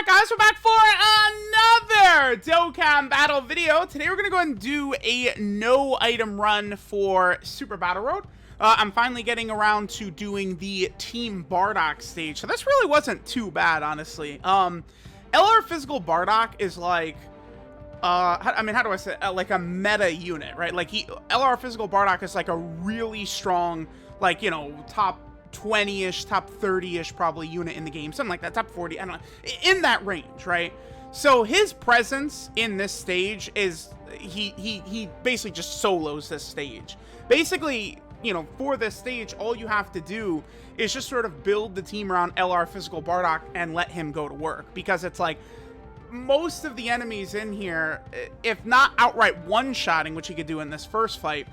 Alright guys, we're back for another Dokkan battle video. Today we're going to go ahead and do a no item run for Super Battle Road. I'm finally getting around to doing the Team Bardock stage, so this really wasn't too bad, honestly. LR Physical Bardock is like, how do I say it? Like a meta unit, right? Like LR Physical Bardock is like a really strong, like, you know, top 20-ish, top 30-ish probably unit in the game, something like that, top 40, I don't know, in that range, right? So his presence in this stage is, he basically just solos this stage. Basically, you know, for this stage, all you have to do is just sort of build the team around LR Physical Bardock and let him go to work, because it's like, most of the enemies in here, if not outright one-shotting, which he could do in this first fight,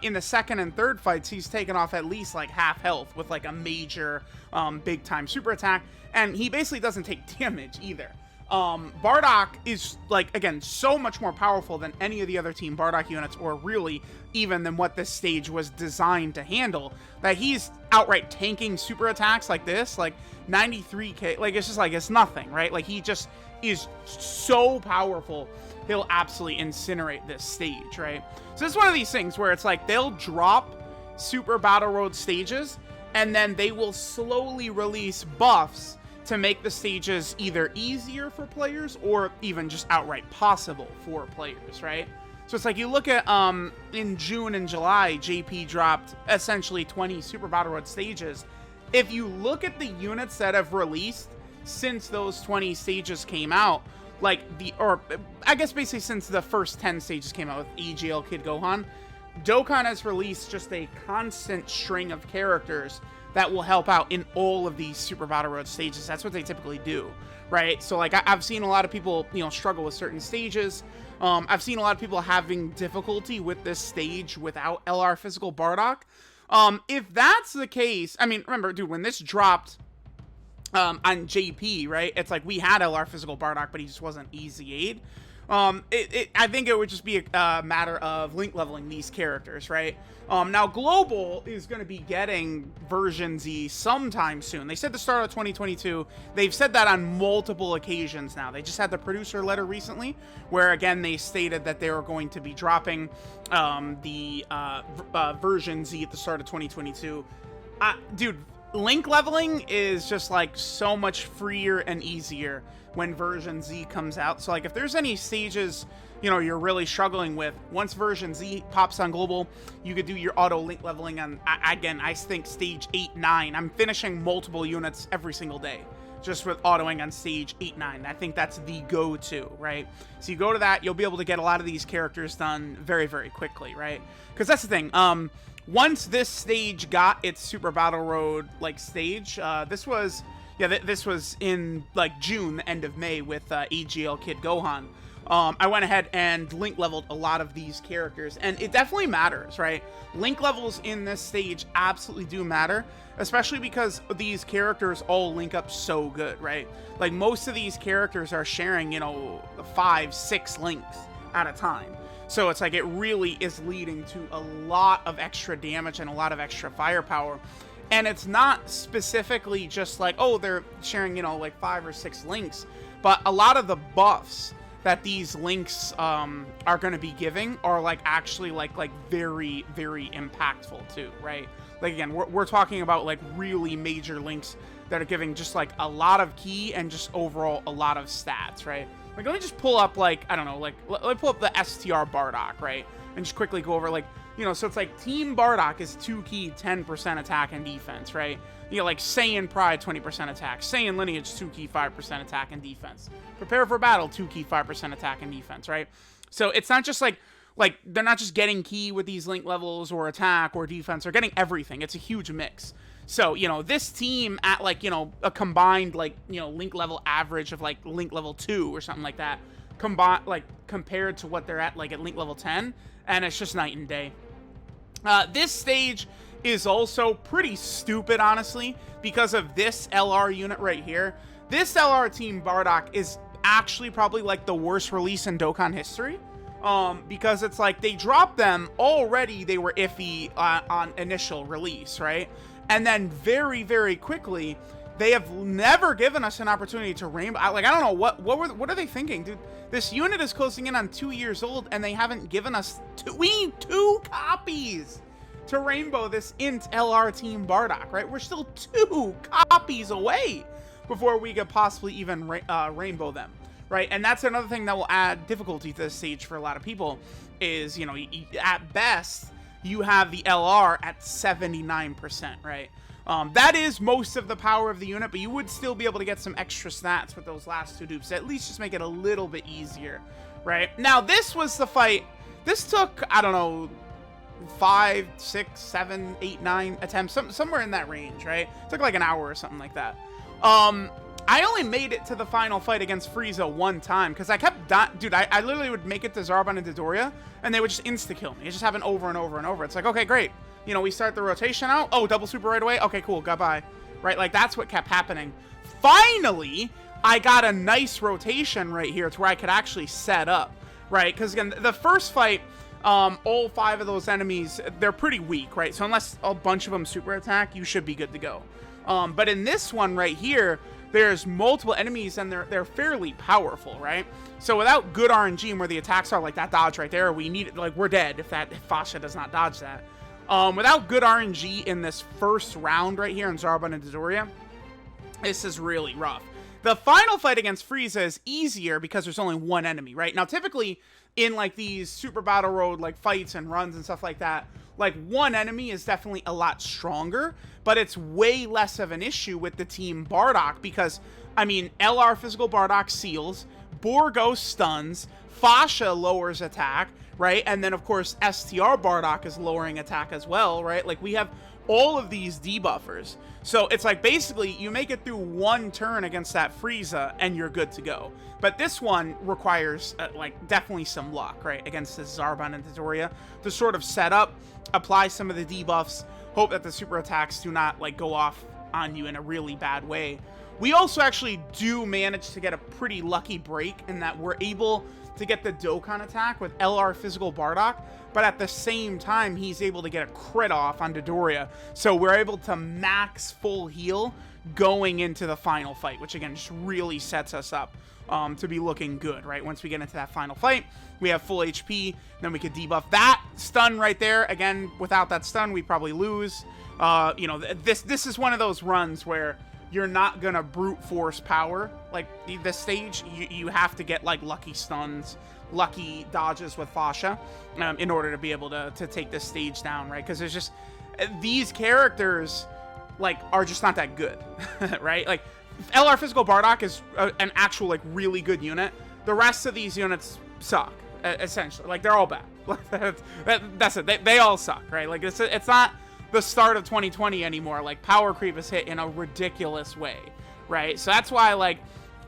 in the second and third fights, he's taken off at least like half health with like a major big time super attack, and he basically doesn't take damage either. Bardock is, like, again, so much more powerful than any of the other Team Bardock units, or really even than what this stage was designed to handle, that he's outright tanking super attacks like this, like 93k, like it's just like, it's nothing, right? Like he just is so powerful, he'll absolutely incinerate this stage, right? So it's one of these things where it's like they'll drop Super Battle Road stages and then they will slowly release buffs to make the stages either easier for players or even just outright possible for players, right? So it's like you look at in June and July, JP dropped essentially 20 Super Battle Road stages. If you look at the units that have released since those 20 stages came out, like I guess basically since the first 10 stages came out with AGL Kid Gohan, Dokkan has released just a constant string of characters that will help out in all of these Super Battle Road stages. That's what they typically do, right? So like I've seen a lot of people, you know, struggle with certain stages. I've seen a lot of people having difficulty with this stage without LR Physical Bardock. If that's the case, I mean, remember, dude, when this dropped on JP, right? It's like we had LR Physical Bardock, but he just wasn't easy aid. I think it would just be a matter of link leveling these characters, right? Now Global is going to be getting version Z sometime soon. They said the start of 2022. They've said that on multiple occasions now. They just had the producer letter recently, where again they stated that they were going to be dropping the version Z at the start of 2022. Dude, link leveling is just like so much freer and easier when version Z comes out. So like if there's any stages, you know, you're really struggling with, once version Z pops on Global, you could do your auto link leveling on, again, I think stage 8, 9. I'm finishing multiple units every single day just with autoing on stage 8, 9. I think that's the go-to, right? So you go to that, you'll be able to get a lot of these characters done very, very quickly, right? Because that's the thing. Once this stage got its Super Battle Road like stage, this was in like June, the end of May with AGL Kid Gohan. I went ahead and link leveled a lot of these characters, and it definitely matters, right? Link levels in this stage absolutely do matter, especially because these characters all link up so good, right? Like most of these characters are sharing, you know, 5, 6 links at a time. So it's like it really is leading to a lot of extra damage and a lot of extra firepower. And it's not specifically just like, oh, they're sharing, you know, like 5 or 6 links, but a lot of the buffs that these links are going to be giving are like actually like very, very impactful too, right? Like again, we're talking about like really major links that are giving just like a lot of key and just overall a lot of stats, right? Like let me just pull up like, I don't know, like let me pull up the STR Bardock, right? And just quickly go over like, you know, so it's like Team Bardock is 2 key, 10% attack and defense, right? You know, like Saiyan Pride, 20% attack. Saiyan Lineage, 2 key, 5% attack and defense. Prepare for Battle, 2 key, 5% attack and defense, right? So it's not just like they're not just getting key with these link levels or attack or defense. They're getting everything. It's a huge mix. So, you know, this team at like, you know, a combined like, you know, link level average of like link level 2 or something like that, compared to what they're at like at link level 10, and it's just night and day. This stage is also pretty stupid, honestly, because of this LR unit right here. This LR Team Bardock is actually probably like the worst release in Dokkan history, because it's like they dropped them already. They were iffy on initial release, right? And then very, very quickly they have never given us an opportunity to rainbow. I don't know what are they thinking, dude? This unit is closing in on 2 years old, and they haven't given us we need 2 copies to rainbow this int LR team Bardock, right? We're still 2 copies away before we could possibly even rainbow them, right? And that's another thing that will add difficulty to this stage for a lot of people is, you know, at best, you have the LR at 79%, right? That is most of the power of the unit, but you would still be able to get some extra stats with those last 2 dupes, at least just make it a little bit easier, right? Now, this was the fight. This took, I don't know, 5, 6, 7, 8, 9 attempts, somewhere in that range, right? It took like an hour or something like that. I only made it to the final fight against Frieza 1 time, because I kept dude, I literally would make it to Zarbon and Dodoria, and they would just insta-kill me. It just happened over and over and over. It's like, okay, great. You know, we start the rotation out. Oh, double super right away. Okay, cool. Goodbye. Right? Like, that's what kept happening. Finally, I got a nice rotation right here to where I could actually set up, right? Because, again, the first fight, all 5 of those enemies, they're pretty weak, right? So unless a bunch of them super attack, you should be good to go. But in this one right here, there's multiple enemies, and they're fairly powerful, right? So without good RNG and where the attacks are, like that dodge right there, we need, like, we're dead if Fasha does not dodge that. Without good RNG in this first round right here in Zarbon and Dodoria, this is really rough. The final fight against Frieza is easier because there's only 1 enemy, right? Now, typically, in, like, these Super Battle Road, like, fights and runs and stuff like that, like, 1 enemy is definitely a lot stronger, but it's way less of an issue with the team Bardock because, I mean, LR physical Bardock seals, Borgo stuns, Fasha lowers attack, right? And then, of course, STR Bardock is lowering attack as well, right? Like, we have all of these debuffers. So it's like, basically, you make it through 1 turn against that Frieza, and you're good to go. But this one requires, like, definitely some luck, right? Against this Zarbon and Dodoria to sort of set up, apply some of the debuffs, hope that the super attacks do not, like, go off on you in a really bad way. We also actually do manage to get a pretty lucky break in that we're able to get the Dokkan attack with LR physical Bardock, but at the same time, he's able to get a crit off on Dodoria. So we're able to max full heal going into the final fight, which again, just really sets us up to be looking good, right? Once we get into that final fight, we have full HP, then we could debuff that stun right there. Again, without that stun, we probably lose. You know, this is one of those runs where you're not gonna brute force power like this stage. You have to get, like, lucky stuns, lucky dodges with Fasha in order to be able to take this stage down, right? Because there's just these characters, like, are just not that good. Right? Like, LR physical Bardock is an actual, like, really good unit. The rest of these units suck, essentially. Like, they're all bad. That's it. They all suck, right? Like, it's not the start of 2020 anymore. Like, power creep is hit in a ridiculous way, right? So that's why, like,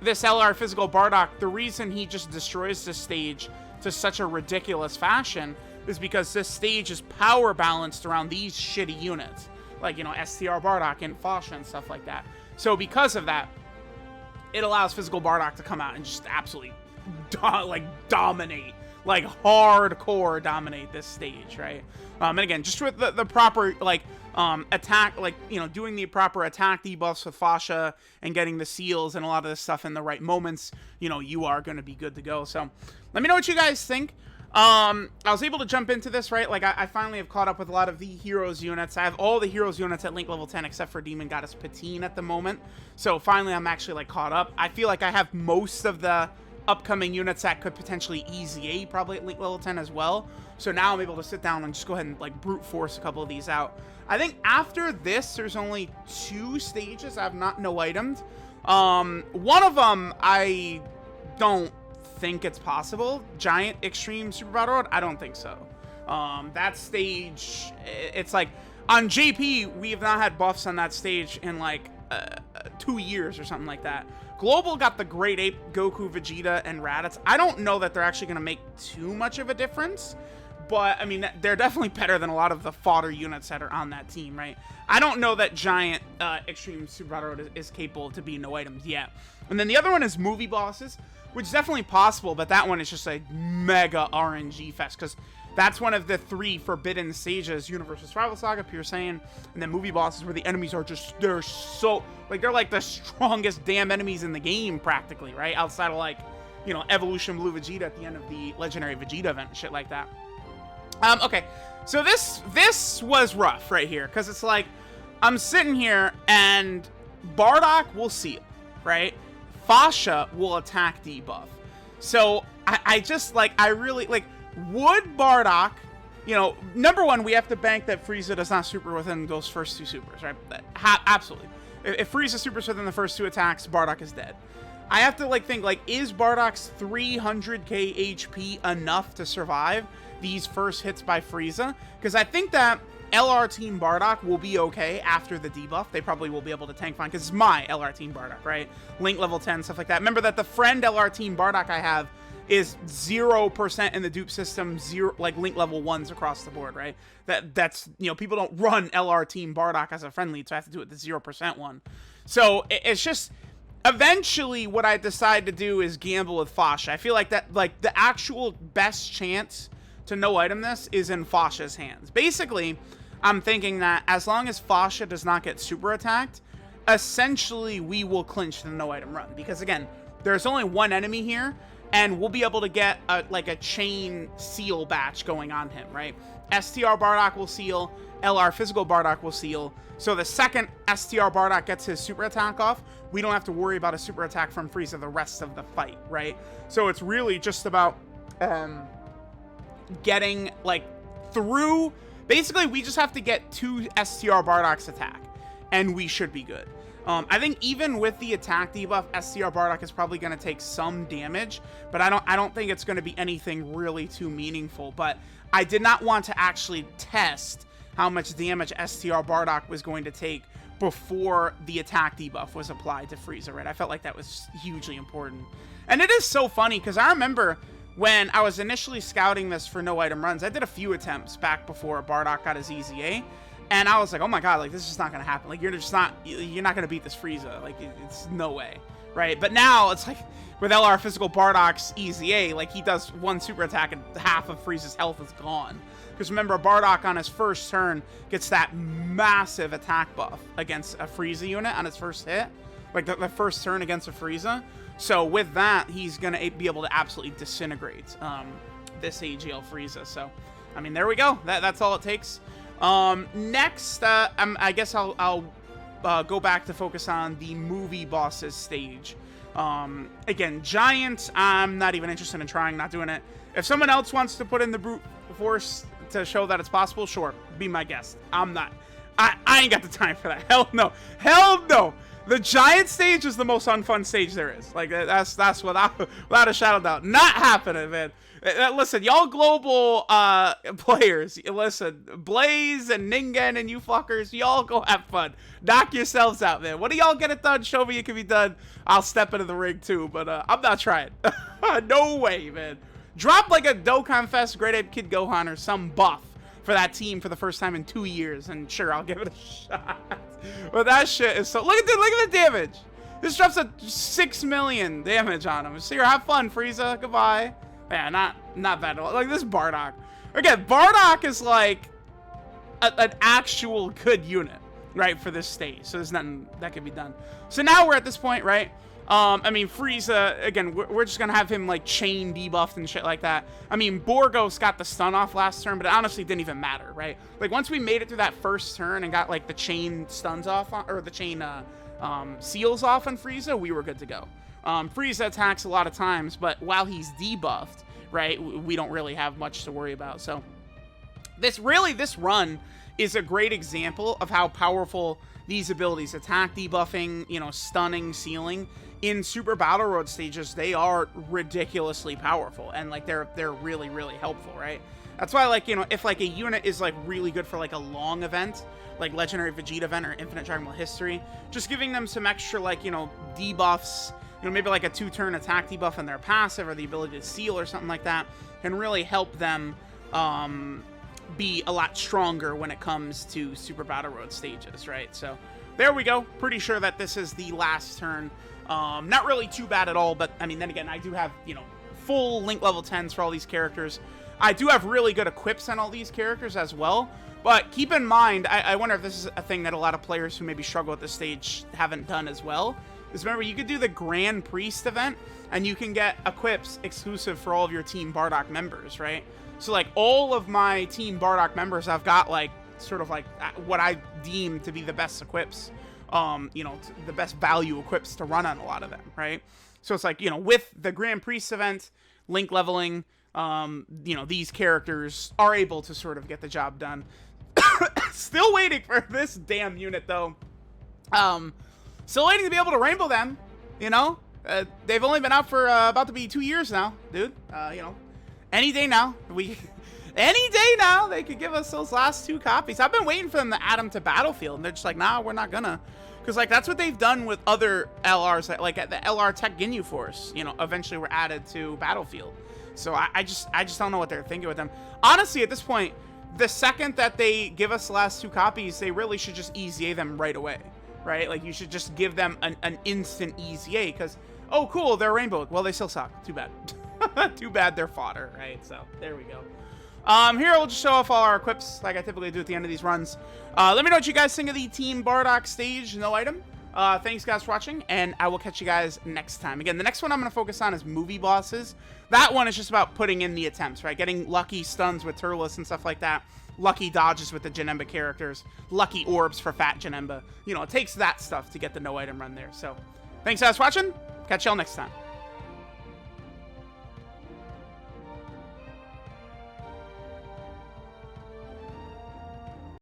this LR physical Bardock, the reason he just destroys this stage to such a ridiculous fashion is because this stage is power balanced around these shitty units, like, you know, STR Bardock and Fasha and stuff like that. So because of that, it allows physical Bardock to come out and just absolutely dominate, like, hardcore dominate this stage, right? And again, just with the proper, like, attack, like, you know, doing the proper attack debuffs with Fasha and getting the seals and a lot of this stuff in the right moments, you know, you are going to be good to go. So let me know what you guys think. I was able to jump into this, right? Like, I finally have caught up with a lot of the Heroes units. I have all the Heroes units at Link level 10 except for Demon Goddess Patine at the moment. So finally, I'm actually, like, caught up. I feel like I have most of the upcoming units that could potentially EZA probably at Link level 10 as well. So now I'm able to sit down and just go ahead and, like, brute force a couple of these out. I think after this, there's only 2 stages I have not no-itemed. One of them, I don't think it's possible. Giant Extreme Super Battle Road? I don't think so. That stage, it's like, on JP, we have not had buffs on that stage in, like, 2 years or something like that. Global got the Great Ape, Goku, Vegeta, and Raditz. I don't know that they're actually going to make too much of a difference, but, I mean, they're definitely better than a lot of the fodder units that are on that team, right? I don't know that Giant Extreme Super Battle Road is capable to be no items yet. And then the other one is movie bosses, which is definitely possible, but that one is just a mega RNG fest, because That's one of the 3 forbidden stages: Universal Survival Saga, Pure Saiyan, and then movie bosses, where the enemies are just, they're so, like, they're like the strongest damn enemies in the game, practically, right? Outside of, like, you know, Evolution Blue Vegeta at the end of the Legendary Vegeta event and shit like that. Okay, so this was rough right here, because it's like, I'm sitting here, and Bardock will seal, right? Fasha will attack debuff. So, I just, like, I really, like, would Bardock, you know, number one, we have to bank that Frieza does not super within those first 2 supers, right? Absolutely. If Frieza supers within the first 2 attacks, Bardock is dead. I have to, like, think, like, is Bardock's 300k HP enough to survive these first hits by Frieza? Because I think that LR Team Bardock will be okay after the debuff. They probably will be able to tank fine, because it's my LR Team Bardock, right? Link level 10, stuff like that. Remember that the friend LR Team Bardock I have is 0% in the dupe system, 0, like, link level 1s across the board, right? That's, you know, people don't run LR Team Bardock as a friend lead, so I have to do it the 0% one. So it's just, eventually what I decide to do is gamble with Fasha. I feel like that, like, the actual best chance to no item this is in Fasha's hands. Basically, I'm thinking that as long as Fasha does not get super attacked, essentially we will clinch the no item run, because again, there's only one enemy here, and we'll be able to get like a chain seal batch going on him, right? STR Bardock will seal, LR Physical Bardock will seal. So the second STR Bardock gets his super attack off, we don't have to worry about a super attack from Frieza the rest of the fight, right? So it's really just about getting, like, through. Basically, we just have to get 2 STR Bardocks attack, and we should be good. I think even with the attack debuff, STR Bardock is probably going to take some damage, but I don't think it's going to be anything really too meaningful. But I did not want to actually test how much damage STR Bardock was going to take before the attack debuff was applied to Frieza, right? I felt like that was hugely important. And it is so funny, because I remember when I was initially scouting this for no item runs, I did a few attempts back before Bardock got his EZA. And I was like, oh my god, like, this is just not going to happen. Like, you're not going to beat this Frieza. Like, it's no way, right? But now, it's like, with LR Physical Bardock's EZA, like, he does 1 super attack and half of Frieza's health is gone. Because remember, Bardock on his first turn gets that massive attack buff against a Frieza unit on his first hit. Like, the first turn against a Frieza. So, with that, he's going to be able to absolutely disintegrate this AGL Frieza. So, I mean, there we go. That's all it takes. Next, I guess I'll go back to focus on the movie bosses stage. Again, Giant, I'm not even interested in trying, not doing it. If someone else wants to put in the brute force to show that it's possible, sure, be my guest. I'm not. I ain't got the time for that. Hell no. Hell no. The Giant stage is the most unfun stage there is. Like, that's without a shadow of doubt. Not happening, man. Listen, y'all global players, listen, Blaze and Ningen and you fuckers, y'all go have fun. Knock yourselves out, man. When do y'all get it done? Show me it can be done. I'll step into the ring too, but I'm not trying. No way, man. Drop like a Dokkan Fest Great Ape Kid Gohan or some buff for that team for the first time in 2 years, and sure, I'll give it a shot. But that shit is so... Look at the damage. This drops a 6 million damage on him. So here, have fun, Frieza. Goodbye. Yeah, not bad at all. Like, this Bardock. Again, Bardock is like an actual good unit, right, for this stage. So there's nothing that can be done. So now we're at this point, right? I mean, Frieza, again, we're just going to have him, like, chain debuffed and shit like that. I mean, Borgos got the stun off last turn, but it honestly didn't even matter, right? Like, once we made it through that first turn and got, like, the chain stuns off, or the chain seals off on Frieza, we were good to go. Frieza attacks a lot of times, but while he's debuffed, right, we don't really have much to worry about. So, this run is a great example of how powerful these abilities, attack debuffing, you know, stunning, sealing, in Super Battle Road stages, they are ridiculously powerful, and like they're really, really helpful, right? That's why, like, you know, if like a unit is like really good for like a long event, like Legendary Vegeta event or Infinite Dragon Ball History, just giving them some extra, like, you know, debuffs, you know, maybe like a 2-turn attack debuff in their passive or the ability to seal or something like that, can really help them be a lot stronger when it comes to Super Battle Road stages, right? So there we go. Pretty sure that this is the last turn. Not really too bad at all, but I mean, then again, I do have, you know, full Link level 10s for all these characters. I do have really good equips on all these characters as well. But keep in mind, I wonder if this is a thing that a lot of players who maybe struggle at this stage haven't done as well. Is remember, you could do the Grand Priest event, and you can get equips exclusive for all of your Team Bardock members, right? So, like, all of my Team Bardock members, I've got, like, sort of, like, what I deem to be the best equips, you know, the best value equips to run on a lot of them, right? So it's like, you know, with the Grand Priest event, link leveling, you know, these characters are able to sort of get the job done. Still waiting for this damn unit, though. Still waiting to be able to rainbow them, you know? They've only been out for about to be 2 years now, dude. You know, any day now, any day now, they could give us those last 2 copies. I've been waiting for them to add them to Battlefield, and they're just like, nah, we're not gonna. Because, like, that's what they've done with other LRs, like at the LR Tech Ginyu Force, you know, eventually were added to Battlefield. So I just don't know what they're thinking with them. Honestly, at this point, the second that they give us the last 2 copies, they really should just EZA them right away, right? Like, you should just give them an instant EZA, because, oh, cool, they're rainbow. Well, they still suck. Too bad. Too bad they're fodder, right? So, there we go. Here we'll just show off all our equips, like I typically do at the end of these runs. Let me know what you guys think of the Team Bardock stage, no item. Thanks, guys, for watching, and I will catch you guys next time. Again, the next one I'm going to focus on is movie bosses. That one is just about putting in the attempts, right? Getting lucky stuns with Turles and stuff like that. Lucky dodges with the Janemba characters. Lucky orbs for Fat Janemba. You know, it takes that stuff to get the no item run there. So, thanks, guys, for watching. Catch y'all next time.